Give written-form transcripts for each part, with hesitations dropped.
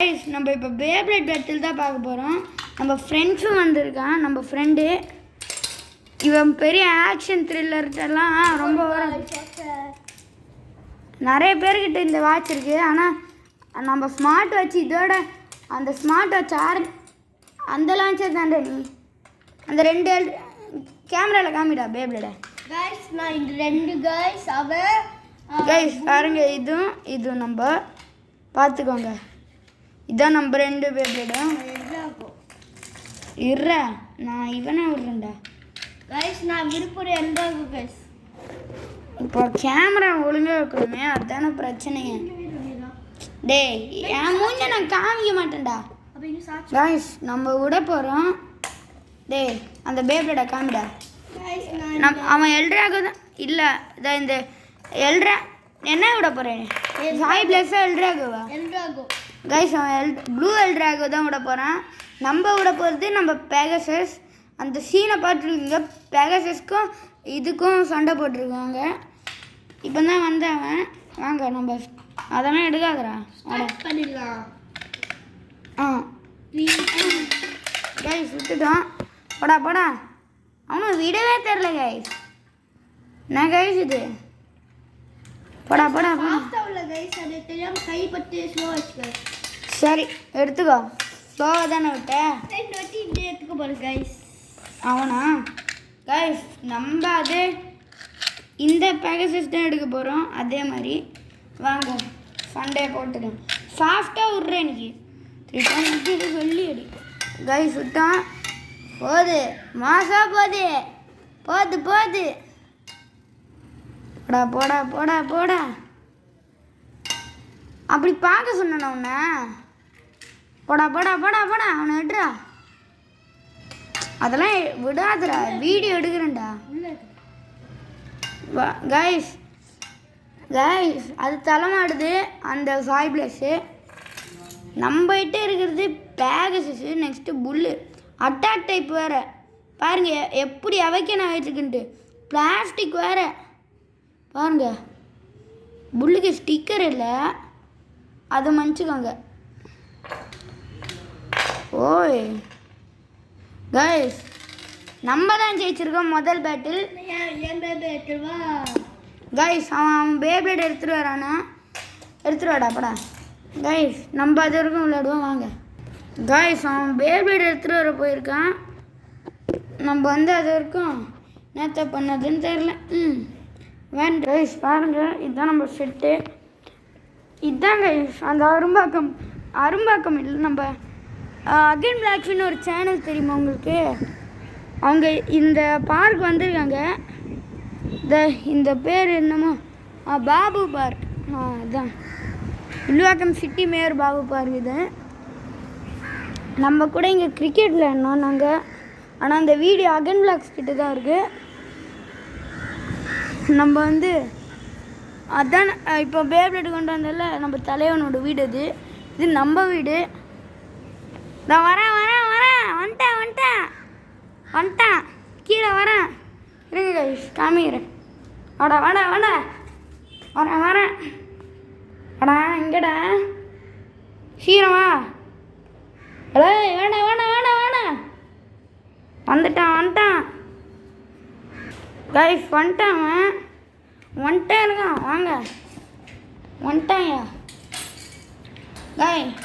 Guys நம்ம இப்போ beyblade battle தான் பார்க்க போறோம். நம்ம ஃப்ரெண்ட்ஸும் வந்திருக்கான். நம்ம ஃப்ரெண்டு இவன் பெரிய ஆக்ஷன் த்ரில்லர்ட்டெல்லாம் ரொம்ப நிறைய பேர்கிட்ட இந்த வாட்ச் இருக்கு. ஆனால் நம்ம ஸ்மார்ட் வாட்ச் இதோட அந்த ஸ்மார்ட் வாட்ச் அந்த லான்ச்சர் தாண்டே நீ அந்த ரெண்டு கேமராவில் காமிடா பேப்ளேட. गाइस நான் இந்த ரெண்டு गाइस அவன் गाइस பாருங்க, இதுவும் நம்ம பார்த்துக்கோங்க. இதான் நம்ம ரெண்டு பேப்ளேடும் இற நான் இவனே விடுறேன்டா. गाइस நான் விருப்பம் எந்தாகும் गाइस. இப்போ கேமரா ஒழுங்காக இருக்கணுமே, அதுதானே பிரச்சனைங்க. டேய் என் மூஞ்ச நான் காமிக்க மாட்டேன்டா. गाइस நம்ம விட போகிறோம். டேய் அந்த பேப்ளேடை காமிடா. அவன் எல்ட்ராக தான் இல்லை இதான் இந்த எல்ட்ரா என்ன விட போகிறேன் சாய் பிளஸ்ஸாக எல்ட்ராகுவா गाइस அவன் ப்ளூ எல்ட்ராகு தான் விட போகிறான். நம்ம விட போகிறது நம்ம பெகசஸ். அந்த சீனை பார்த்துருக்கீங்க, பெகசஸ்க்கும் இதுக்கும் சண்டை போட்டிருக்காங்க. இப்போ தான் வந்தவன் வாங்க நம்ம அதெல்லாம் எடுக்காதரா பண்ணிடலாம். गाइस விட்டுட்டோம். போடா அவனும் விடவே தெரில गाइस. என்ன गाइस இது போடா गाइस அது தெரியாம கை பட்டு ஸ்லோ ஆச்சு. சரி எடுத்துக்கோ. ஸ்லோவாக தானே விட்டேன். எடுத்துக்க போகிறேன் गाइस. அவனா गाइस நம்ம அது இந்த பேகசஸ் தான் எடுக்க போகிறோம். அதே மாதிரி வாங்க சண்டே போட்டுக்கோங்க. சாஃப்டாக விட்றேன் இன்னைக்கு 3 சொல்லி அடி. गाइस விட்டான் போது மாசா போது போடா அப்படி பார்க்க சொன்ன உன்னை. போடா அவனை விடுறா. அதெல்லாம் விடாதுடா, வீடியோ எடுக்கிறேன்டா. गाइस அது தலைமாடுது அந்த சாய் பிளஸ்ஸு. நம்மகிட்ட இருக்கிறது பேகசஸ்ஸு. நெக்ஸ்ட்டு புல்லு அட்டாக் டைப் வேறு பாருங்க எப்படி அவைக்க நான் வச்சுக்கின்ட்டு பிளாஸ்டிக் வேறு பாருங்க. புல்லுக்கு ஸ்டிக்கர் இல்லை, அதை மன்னிச்சுக்கோங்க. ஓய் गाइस நம்ம தான் ஜெயிச்சிருக்கோம் முதல் பேட்டில். गाइस அவன் பேப்ளேட் எடுத்துகிட்டு வரானா, எடுத்துகிட்டு வாடா படா. गाइस நம்ம அது வரைக்கும் விளையாடுவோம் வாங்க. गाइस அவன் பேப்ளேட் எடுத்துகிட்டு வர போயிருக்கான். நம்ம வந்து அது வரைக்கும் நேற்று பண்ணதுன்னு தெரில. வேண்டாம் गाइस பாருங்க, இதுதான் நம்ம செட்டு. இதுதான் गाइस அந்த அரும்பாக்கம் இல்லை நம்ம அகைன் பிளாக்ஃபின்னு ஒரு சேனல் தெரியுமா உங்களுக்கு? அவங்க இந்த பார்க் வந்திருக்காங்க. இந்த பேர் என்னமோ பாபு பார்க். அதுதான் வில்லுவாக்கம் சிட்டி மேயர் பாபு பார்க். இது நம்ம கூட இங்கே கிரிக்கெட் விளையாடணும் நாங்கள். ஆனால் அந்த வீடியோ அகைன் பிளாக்ஸ் கிட்ட தான் இருக்குது. நம்ம வந்து அதான் இப்போ பேப்ளேட் கொண்டு வந்ததில்ல நம்ம தலைவனோட வீடு. இது நம்ம வீடு. நான் வரேன் வந்துட்டேன் கீழே வரேன். இருங்க गाइस காமிக்கிறேன். வாடா வரேன் அடா இங்கடா சீரமா. வேணாம் வந்துட்டான் गाइस வந்துட்டேன் இருக்கான். வாங்க வந்துட்டான்யா.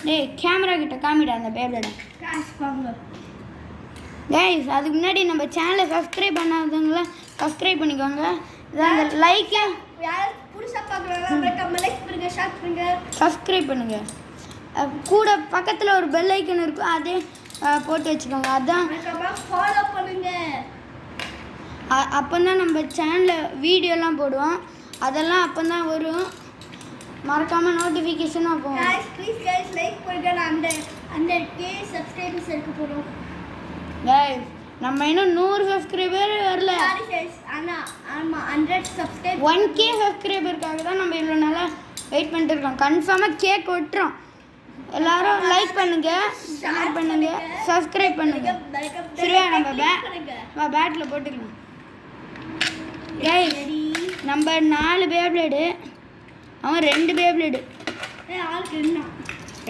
டேய் கேமரா கிட்ட காமிடா அந்த பேப்ளேட. गाइस அதுக்கு முன்னாடி நம்ம சேனலை சப்ஸ்கிரைப் பண்ணாதவங்கள சப்ஸ்கிரைப் பண்ணிக்கோங்க. இதான் அந்த லைக் சப்ஸ்கிரைப் பண்ணுங்க. கூட பக்கத்தில் ஒரு பெல் ஐக்கன் இருக்கும், அதே போட்டு வச்சுக்கோங்க. அதான் ஃபாலோ பண்ணுங்க. அப்போ தான் நம்ம சேனலில் வீடியோலாம் போடுவோம். அதெல்லாம் அப்போ தான் வரும். மறக்காமல் நோட்டிஃபிகேஷனாக போகும். ப்ளீஸ் லைக் பண்ணுங்க. அந்த சப்ஸ்கிரைபர்ஸ் இருக்க போகிறோம். गाइस நம்ம இன்னும் 100 சப்ஸ்கிரைபர் வரல. ஆமாம் 100 சப்ஸ்கிரைபர் 1K சப்ஸ்கிரைபருக்காக தான் நம்ம இவ்வளோ நாளாக வெயிட் பண்ணிட்டு இருக்கோம். கன்ஃபார்மாக கேக் விட்டுறோம். எல்லாரும் லைக் பண்ணுங்க, ஷேர் பண்ணுங்க, சப்ஸ்கிரைப் பண்ணுங்க. சரியா நம்ம பேட்டில் போட்டுக்கலாம். गाइस நம்ம 4 பேப்ளேடு, அவன் 2 பேப்ளேடு. ஆளுக்கு என்ன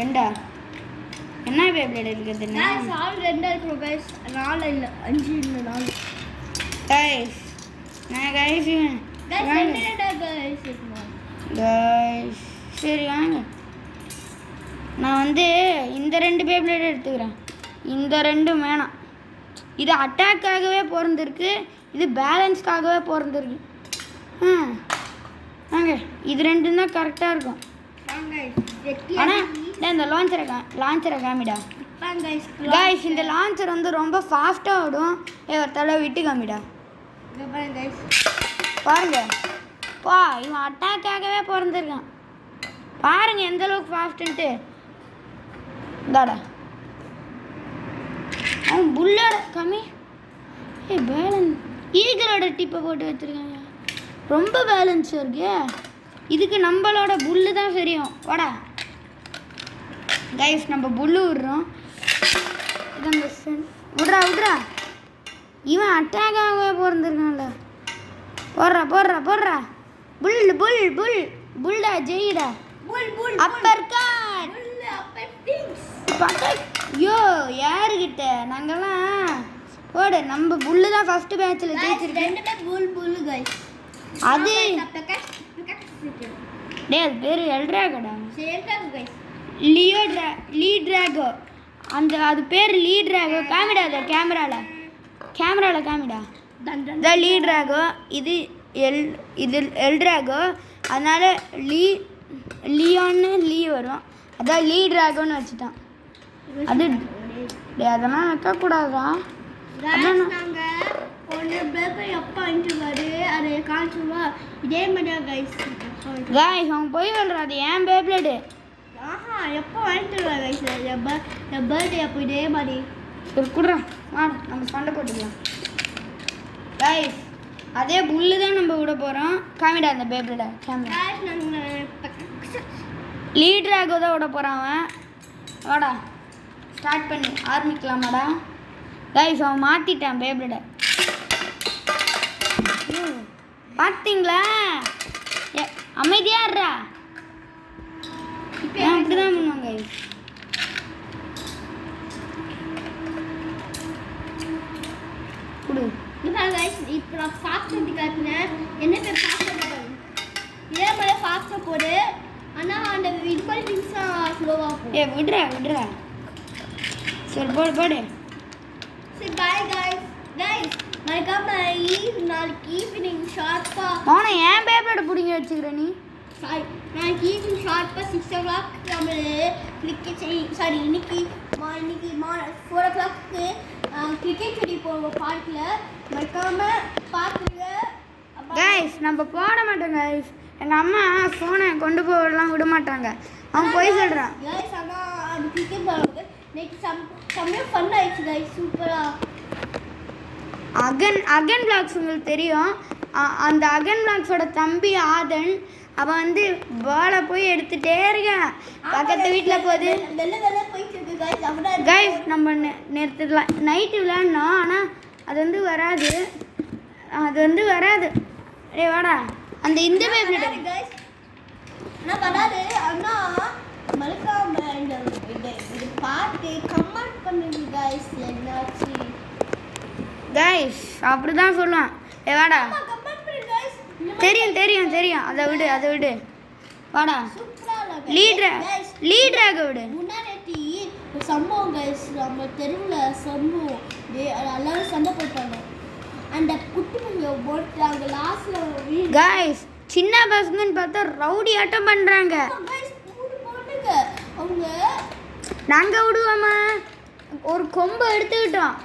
2 என்ன பேப்ளேட் இருக்குதுன்னு கைஸ் ஆல் ரெண்டா இருக்கும் கைஸ் 4 இல்ல 5 இல்ல 4 கைஸ் நான் கைஸ் கைஸ் ரெண்டா கைஸ் இருக்கும் கைஸ் சரி வாங்க நான் வந்து இந்த 2 பேப்ளேட் எடுத்துக்கிறேன் இந்த 2 வேணாம் இது அட்டாக்காகவே பிறந்திருக்கு இது பேலன்ஸ்க்காகவே பிறந்திருக்கு வாங்க இது 2 தான் கரெக்டாக இருக்கும் வாங்க வெட்டி ஆனால் இந்த லான்ச்சரை காமிடா வாங்க கைஸ் கைஸ் இந்த லான்ச்சர் வந்து ரொம்ப ஃபாஸ்ட்டாக ஓடும் ஒரு தலை விட்டு காமிடா வாங்க கைஸ் பாருங்க பா இவன் அட்டாக்காகவே பிறந்திருக்கான் பாருங்க எந்த அளவுக்கு ஃபாஸ்ட்டுன்ட்டு இந்தாடா அவன் புல்லோட கம்மி பேலன்ஸ் ஈகிளோட டிப்பை போட்டு வச்சுருக்காங்க ரொம்ப பேலன்ஸ் இருக்கு இதுக்கு நம்மளோட புல்லு தான் சரியும் வாடா கைஸ் நம்ம புல்லு விடுறோம் இது அந்த விட்றா இவன் அட்டாக்காகவே பிறந்திருக்கான்ல போடுறா புல்டா ஜெயிடா புல் அப்பர் காட் அப்பர் திங்ஸ் ஐயோ யாருக்கிட்ட நாங்கெல்லாம் ஓடு நம்ம புல்லு தான் ஃபர்ஸ்ட் பேட்சில் ஜெயிச்சிருக்கேன் ரெண்டுமே புல் கைஸ் அது டே அது பேர் எல்ட்ராகோடா சேட்டா கைஸ் லீட்ராகோ அந்த அது பேர் லீட்ராகோ காமிடா அதை கேமராவில் காமிடா த லீட்ராகோ இது எல்ட்ராகோ அதனால லியோன்னு வரும் அதான் லீட்ராகோன்னு வச்சுட்டான் அது அதெல்லாம் வைக்கக்கூடாதா நாங்க ஒன்று பேப்பர் எப்போ அனுப்பிச்சுவாரு அதை காமிச்சுவா இதே மாதிரியா கைஸ் அவன் போய் சொல்கிறான் அது ஏன் பேப்ளேடு ஆஹா எப்போ வாங்கிட்டுருவா கைஸ் என் பர்த்டே அப்போ இதே மாதிரி சரி குடுறான் வா நம்ம சண்டை போட்டுக்கலாம் கைஸ் அதே புல்லு தான் நம்ம விட போகிறோம் காமிடா அந்த பேப்ளேடை கேமரா கைஸ் நாங்கள் லீட்ராகோ தான் விட போகிறான் அவன் வாடா ஸ்டார்ட் பண்ணி ஆரம்பிக்கலாமாடா கைஸ் அவன் மாற்றிட்டான் பேப்ளேடை பார்த்தீங்களா அமைதியாடுறா அப்படி தான் பண்ணுவாங்க கொடு கைஸ் இப்போ நான் ஃபாஸ்ட் பண்ணி காட்டினேன் என்ன பேர் ஃபாஸ்ட்டாக இதே மாதிரி ஃபாஸ்ட்டாக போடு ஆனால் அந்த இது மாதிரி திங்ஸாக ஸ்லோவாக போகும் விடுறா சரி போடு சரி பாய் கைஸ் மறக்காம நாளைக்கு ஈவினிங் ஷார்ப்பாக அவனை ஏன் பேப்பரோட பிடிங்க வச்சுக்கிற நீ நாளைக்கு ஈவினிங் ஷார்ப்பாக 6 o'clock நம்ம கிரிக்கெட் இன்னைக்கு 4 o'clockக்கு கிரிக்கெட் செடி போவோம் பார்க்கில் மறக்காம பார்க்குங்க கைஸ் நம்ம போட மாட்டோம் கைஸ் எங்கள் அம்மா ஃபோனை கொண்டு போகலாம் விட மாட்டாங்க அவன் போய் சொல்கிறான் கைஸ் ஆனால் அது கிரிக்கெட் போடுறது இன்னைக்கு செம்மையாக ஃபன் ஆயிடுச்சு கைஸ் சூப்பராக அகன் பிளாக்ஸ் உங்களுக்கு தெரியும் அந்த அகன் பிளாக்ஸோட தம்பி ஆதன் அவன் வந்து பாலை போய் எடுத்துகிட்டே இருக்கான் பக்கத்து வீட்டில் போகுது போயிட்டு இருக்கு கைஸ் நம்ம நேற்று நைட்டு விளையாடணும் ஆனால் அது வந்து வராது டே வாடா அந்த இந்த பேப்ளேட் ஆனால் வராது ஆனால் மறக்காம இது பார்த்து கமெண்ட் பண்ணுங்க கைஸ் என்னாச்சு கைஸ் அப்படி தான் சொல்லுவான் வாடா கமெண்ட் பண்ணுங்க கைஸ் தெரியும் அதை விடு வாடா சூப்பராக லீட்ராக விடு முன்னாடி ஒரு சம்பவம் கைஸ் நம்ம தெருவில் சம்பவம் எல்லாரும் சண்டை போட்டாங்க அந்த குட்டி பைய போட்டாங்க லாஸ்ட்ல கைஸ் சின்ன பசங்கன்னு பார்த்தா ரவுடி ஆட்டம் பண்ணுறாங்க அவங்க நாங்கள் விடுவோமா ஒரு கொம்பை எடுத்துக்கிட்டோம்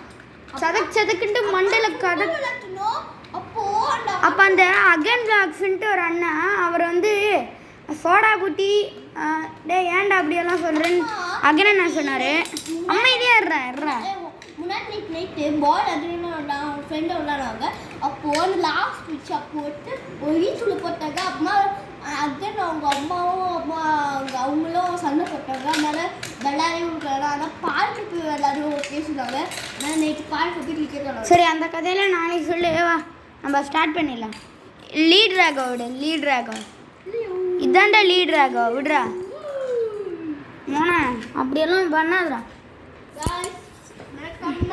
சதக்குன்ட்டு மண்டல அப்போ அந்த அகன் பிளாக்ஸ்ன்ட்டு ஒரு அண்ணா அவர் வந்து சோடா குட்டி ஏன்டா அப்படியெல்லாம் சொல்கிறேன்னு அகன் என்ன சொன்னார் அமைதியாக இருறா முன்னாடி நைட்டு பால் அதுன்னு ஃப்ரெண்டை விளாடுவாங்க அப்போது அந்த லாஸ்ட் பிச் அப்போ விட்டு ஒரு ஈச்சுள்ள போட்டாங்க அம்மா அகன் அவங்க அம்மாவும் அவங்களும் சண்டை போட்டாங்க அதனால விளையாடவே விட்டுறாங்க ஆனால் பார்க்கு போய் விளையாடும் பேசுனாங்க ஆனால் நைட்டு பார்க்கு போய் கிரிக்கெட் விளாடுவாங்க சரி அந்த கதையெல்லாம் நாளைக்கு சொல்லு வா நம்ம ஸ்டார்ட் பண்ணிடலாம் லீட்ராகோ இதாண்டா லீட்ராகோ விடுறா மோனே அப்படியெல்லாம் பண்ணாதடா. guys மறக்காம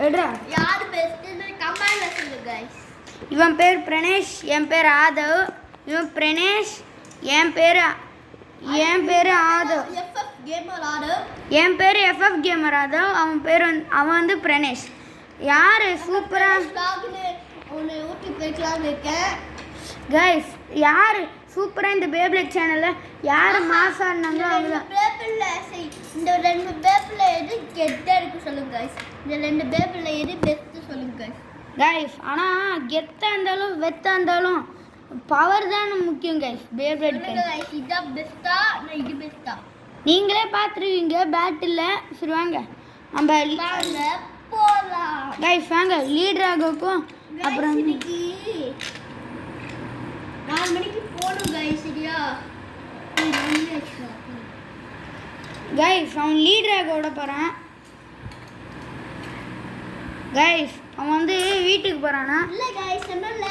எடுடா. யார் பெஸ்ட்னு கமெண்ட்ல சொல்லுங்க guys. இவன் பேர் பிரணேஷ், என் பேர் ஆதவ். இவன் பிரணேஷ், என் பேர் ஆதவ். FF gamer Aadhav. என் பேர் FF கேமர் ஆதவ். அவன் வந்து பிரணேஷ். யார் சூப்பராக vlogனு ஒன்று யூடியூப் வைக்கலாம்னு இருக்கேன் கைஸ். யார் சூப்பராக இந்த பேப்ளேட் சேனலில் யார் மாசாடினாங்களோ அவங்க பேப்பிள்ல இந்த 2 பேப்பிள்ல எது கெட்டா இருக்கு சொல்லுங்க guys. இந்த 2 பேப்பிள்ல எது பெஸ்ட் சொல்லுங்க guys. கைஸ் ஆனால் கெத்தாக இருந்தாலும் வெத்தாக இருந்தாலும் பவர் தான் முக்கியம் கைஸ். பேப்ளேட்க்கு guys இதான் பெஸ்டா நான் இது பெஸ்டா நீங்களே பார்த்துருவீங்க. பேட்டில் சரி வாங்க நம்ம வாங்க போலாம் கைஸ். வாங்க லீடராகும். அப்புறம் இன்னைக்கு 4 மணிக்கு போணும் guys. சரியா கைஸ் அவன் லீடராக விட போகிறான் கைஸ். அவன் வந்து வீட்டுக்கு போகிறானா? இல்லை guys சொன்னல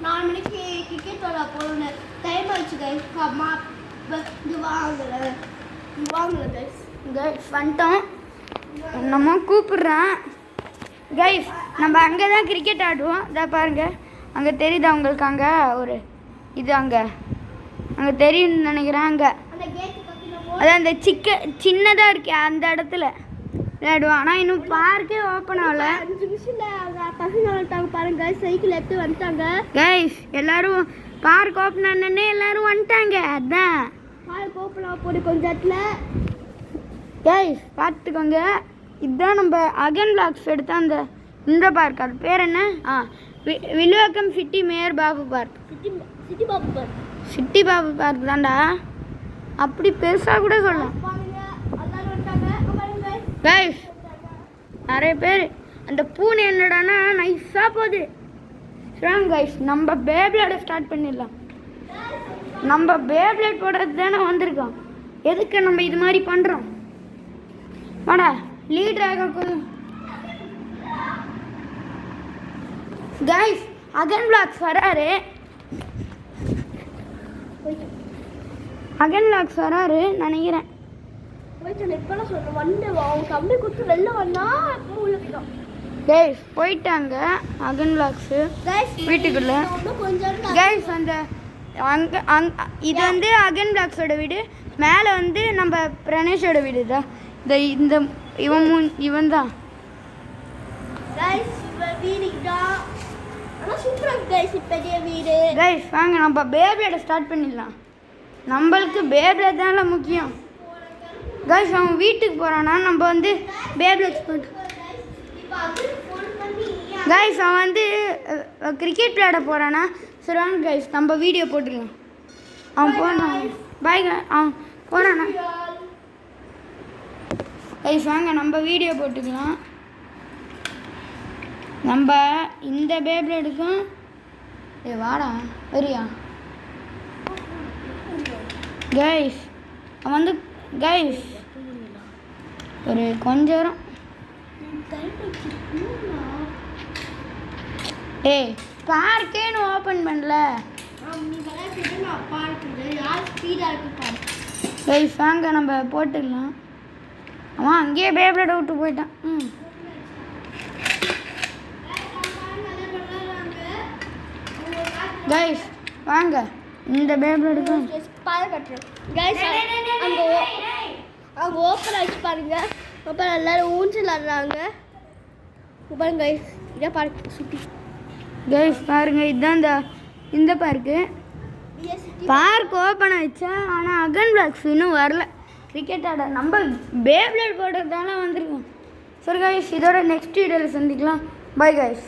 4 மணிக்கு கிரிக்கெட் விளையாட போகணும். டைம் ஆயிடுச்சு guys. அம்மா இது வாங்கல guys. கைஸ் வந்துட்டோம். நம்ம கூப்பிடுறான் கைஸ். நம்ம அங்கே தான் கிரிக்கெட் ஆடுவோம். இதை பாருங்க அங்கே தெரியுதா உங்களுக்கு? அங்கே ஒரு இது அங்கே தெரியும்னு நினைக்கிறேன். அங்கே அந்த கேட் பக்கத்துல அதான் அந்த சின்னதாக இருக்கே அந்த இடத்துல விளையாடுவோம். ஆனால் இன்னும் பார்க்கே ஓப்பன் ஆகல. 5 நிமிஷத்துல பசங்க வந்துட்டாங்க பாருங்க. சைக்கிள் எடுத்து வந்துட்டாங்க கைஸ். எல்லாரும் பார்க் ஓப்பன் ஆனே எல்லாரும் வந்துட்டாங்க. அதான் பார்க் ஓப்பன் ஆக போகுது கொஞ்சம் இடத்துல கைஸ் பார்த்துக்கோங்க. இதுதான் நம்ம அகன் பிளாக்ஸ் எடுத்த இந்த பார்க். அது பேர் என்ன? Villivakkam city mayor Babu park. City Babu park. City Babu park தான்டா. அப்படி பெருசாக கூட சொல்லலாம் பாருங்க எல்லாரும் வந்துட்டாங்க பாருங்க கைஸ். நிறைய பேர். அந்த பூனை என்னடானா நைஸாக போகுது. Strong guys. நம்ம பேப்ளேடை ஸ்டார்ட் பண்ணிடலாம். நம்ம பேப்ளேட் போடுறது தானே வந்திருக்கோம். எதுக்கு நம்ம இது மாதிரி பண்ணுறோம்? வாடா லீடராக கைஸ். அகன் பிளாக்ஸ் வராரு. அகன் பிளாக்ஸ் வராரு நினைக்கிறேன். போயிட்டு இப்பெல்லாம் சொல்றேன் வந்து அவங்க கம்பி கொடுத்து வெளில வந்தா உள்ள போயிடும் கைஸ். போயிட்டாங்க அகன் பிளாக்ஸு வீட்டுக்குள்ள. கொஞ்சம் கைஸ் அந்த இது வந்து அகன் பிளாக்ஸோட வீடு. மேலே வந்து நம்ம பிரணேஷோட வீடு தான். இந்த இவன் தான் கைஸ் வீடு தான். ஆனால் சூப்பராக இருக்கு கைஸ். பெரிய வீடு கைஸ். வாங்க நம்ம பேப்ளேடை ஸ்டார்ட் பண்ணிடலாம். நம்மளுக்கு பேப்ளேட் தானே முக்கியம் கைஸ். அவன் வீட்டுக்கு போகிறான்னா நம்ம வந்து பேப்ளேட் போட்டு கைஸ். அவன் வந்து கிரிக்கெட் விளையாட போகிறானா? சரி வாங்க கைஸ் நம்ம வீடியோ போட்டுக்கலாம். அவன் போனான். பாய். அவன் போனானா? கைஸ் வாங்க நம்ம வீடியோ போட்டுக்கலாம். நம்ம இந்த பேப்ளேடுக்கும் வாடா வரியா கைஸ். அவன் வந்து கைஸ் ஒரு கொஞ்சம் ஏய் பார்க்கேன்னு ஓப்பன் பண்ணல கைஸ். வாங்க நம்ம போட்டுக்கலாம். அவன் அங்கேயே பேப்ளேட்டை விட்டு போயிட்டான். கைஸ் வாங்க இந்த பேப்ளேடுக்கும் கைஸ் அங்கே ஓப்பன் ஆகிச்சு பாருங்க. அப்புறம் எல்லாரும் ஊஞ்சல் ஆடுறாங்க பாருங்க கைஸ். இதான் பார்க் சுற்றி கைஸ் பாருங்க. இதுதான் இந்த பார்க்கு. பார்க் ஓப்பன் ஆயிடுச்சா? ஆனால் அகன் பிளாக்ஸ் இன்னும் வரல கிரிக்கெட் ஆட. நம்ம பேப்ளேட் போடுறதால வந்திருக்கோம். சரி கைஸ் இதோட நெக்ஸ்ட் வீடியோவில் சந்திக்கலாம். Bye guys.